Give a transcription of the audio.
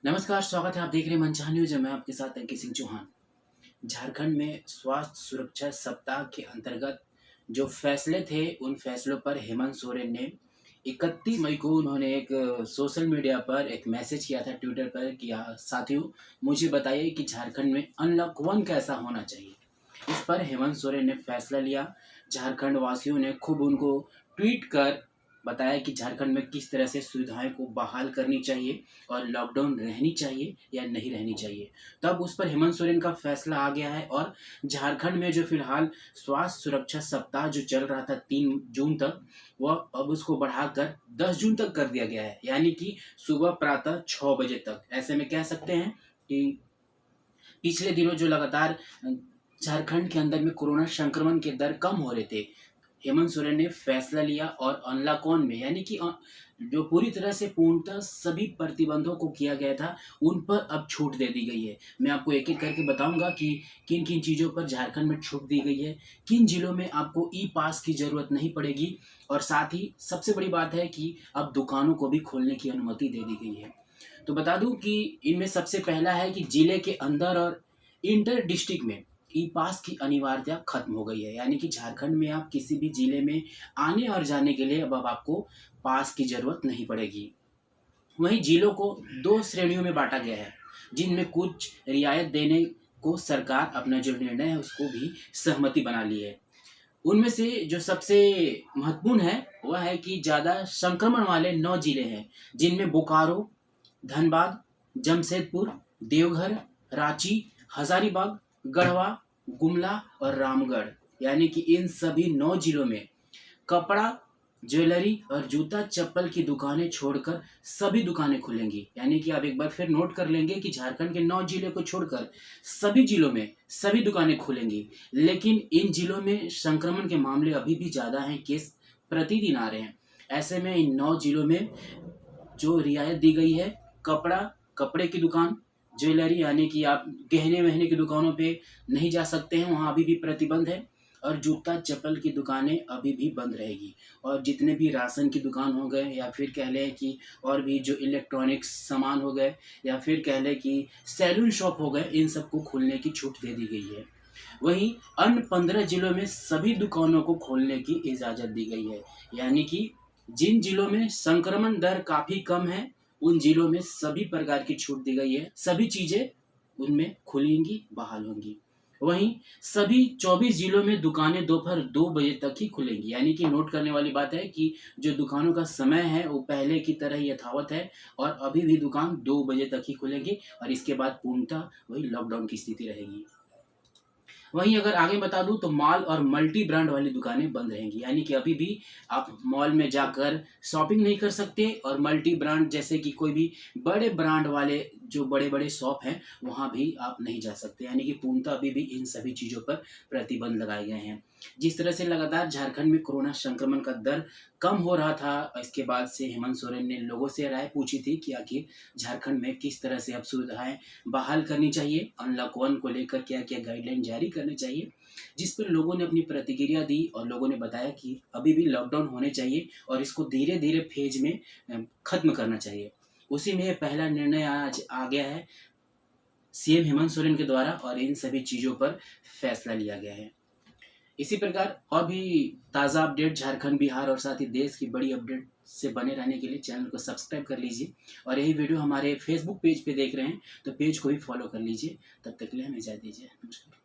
नमस्कार, स्वागत है। आप देख रहे हैं मनचाहा न्यूज़। मैं आपके साथ अंकित सिंह चौहान। झारखंड में स्वास्थ्य सुरक्षा सप्ताह के अंतर्गत जो फैसले थे, उन फैसलों पर हेमंत सोरेन ने 31 मई को उन्होंने एक सोशल मीडिया पर एक मैसेज किया था ट्विटर पर कि साथियों, मुझे बताइए कि झारखंड में अनलॉक 1 कैसा होना चाहिए। इस पर हेमंत सोरेन ने फैसला लिया। झारखंड वासियों ने खूब उनको ट्वीट कर बताया कि झारखंड में किस तरह से सुविधाएं को बहाल करनी चाहिए और लॉकडाउन रहनी चाहिए या नहीं रहनी चाहिए। तब उस पर हेमंत सोरेन का फैसला आ गया है और झारखंड में जो फिलहाल स्वास्थ्य सुरक्षा सप्ताह जो चल रहा था 3 जून तक, वह अब उसको बढ़ाकर 10 जून तक कर दिया गया है, यानी कि सुबह प्रातः 6 बजे तक। ऐसे में कह सकते हैं कि पिछले दिनों जो लगातार झारखंड के अंदर में कोरोना संक्रमण के दर कम हो रहे थे, हेमंत सोरेन ने फैसला लिया और अनलॉक 1 में, यानी कि जो पूरी तरह से पूर्णतः सभी प्रतिबंधों को किया गया था, उन पर अब छूट दे दी गई है। मैं आपको एक-एक करके बताऊँगा कि किन-किन चीज़ों पर झारखंड में छूट दी गई है, किन जिलों में आपको ई-पास की ज़रूरत नहीं पड़ेगी और साथ ही सबसे बड़ी बात है कि अब दुकानों को भी खोलने की अनुमति दे दी गई है। तो बता दूँ कि इनमें सबसे पहला है कि जिले के अंदर और इंटर डिस्ट्रिक्ट में ई पास की अनिवार्यता खत्म हो गई है, यानी कि झारखंड में आप किसी भी जिले में आने और जाने के लिए अब आपको पास की जरूरत नहीं पड़ेगी। वहीं जिलों को 2 श्रेणियों में बांटा गया है, जिनमें कुछ रियायत देने को सरकार अपना जो निर्णय है उसको भी सहमति बना ली है। उनमें से जो सबसे महत्वपूर्ण है वह है कि ज़्यादा संक्रमण वाले 9 जिले हैं, जिनमें बोकारो, धनबाद, जमशेदपुर, देवघर, रांची, हजारीबाग, गढ़वा, गुमला और रामगढ़, यानी कि इन सभी 9 जिलों में कपड़ा, ज्वेलरी और जूता-चप्पल की दुकानें छोड़कर सभी दुकानें खुलेंगी। यानी कि आप एक बार फिर नोट कर लेंगे कि झारखंड के 9 जिले को छोड़कर सभी जिलों में सभी दुकानें खुलेंगी। लेकिन इन जिलों में संक्रमण के मामले अभी भी ज़्यादा हैं, केस प्रतिदिन आ रहे हैं। ऐसे में इन 9 जिलों में जो रियायत दी गई है, कपड़ा, कपड़े की दुकान, ज्वेलरी यानी कि आप गहने-वहने की दुकानों पे नहीं जा सकते हैं, वहाँ अभी भी प्रतिबंध है और जूता-चप्पल की दुकानें अभी भी बंद रहेगी। और जितने भी राशन की दुकान हो गए या फिर कह लें कि और भी जो इलेक्ट्रॉनिक्स सामान हो गए या फिर कह लें कि सैलून शॉप हो गए, इन सबको खोलने की छूट दे दी गई है। वहीं अन्य 15 जिलों में सभी दुकानों को खोलने की इजाज़त दी गई है, यानी कि जिन जिलों में संक्रमण दर काफ़ी कम है, उन जिलों में सभी प्रकार की छूट दी गई है, सभी चीज़ें उनमें खुलेंगी, बहाल होंगी। वहीं सभी 24 जिलों में दुकानें दोपहर 2 बजे तक ही खुलेंगी, यानी कि नोट करने वाली बात है कि जो दुकानों का समय है, वो पहले की तरह ही यथावत है और अभी भी दुकान 2 बजे तक ही खुलेंगी और इसके बाद पूर्णतः वही लॉकडाउन की स्थिति रहेगी। वहीं अगर आगे बता दूँ तो मॉल और मल्टी ब्रांड वाली दुकानें बंद रहेंगी, यानी कि अभी भी आप मॉल में जाकर शॉपिंग नहीं कर सकते और मल्टी ब्रांड जैसे कि कोई भी बड़े ब्रांड वाले जो बड़े-बड़े शॉप हैं, वहाँ भी आप नहीं जा सकते, यानी कि पूर्णतः अभी भी इन सभी चीज़ों पर प्रतिबंध लगाए गए हैं। जिस तरह से लगातार झारखंड में कोरोना संक्रमण का दर कम हो रहा था, इसके बाद से हेमंत सोरेन ने लोगों से राय पूछी थी कि आखिर झारखंड में किस तरह से अब सुविधाएँ बहाल करनी चाहिए, अनलॉक 1 को लेकर क्या-क्या गाइडलाइन जारी करनी चाहिए, जिस पर लोगों ने अपनी प्रतिक्रिया दी और लोगों ने बताया कि अभी भी लॉकडाउन होने चाहिए और इसको धीरे-धीरे फ़ेज़ में ख़त्म करना चाहिए। उसी में पहला निर्णय आज आ गया है सीएम हेमंत सोरेन के द्वारा और इन सभी चीज़ों पर फैसला लिया गया है। इसी प्रकार और भी ताज़ा अपडेट झारखंड, बिहार और साथ ही देश की बड़ी अपडेट से बने रहने के लिए चैनल को सब्सक्राइब कर लीजिए और यही वीडियो हमारे फेसबुक पेज पे देख रहे हैं तो पेज को भी फॉलो कर लीजिए। तब तक के लिए हमें इजाज़त दीजिए। नमस्कार।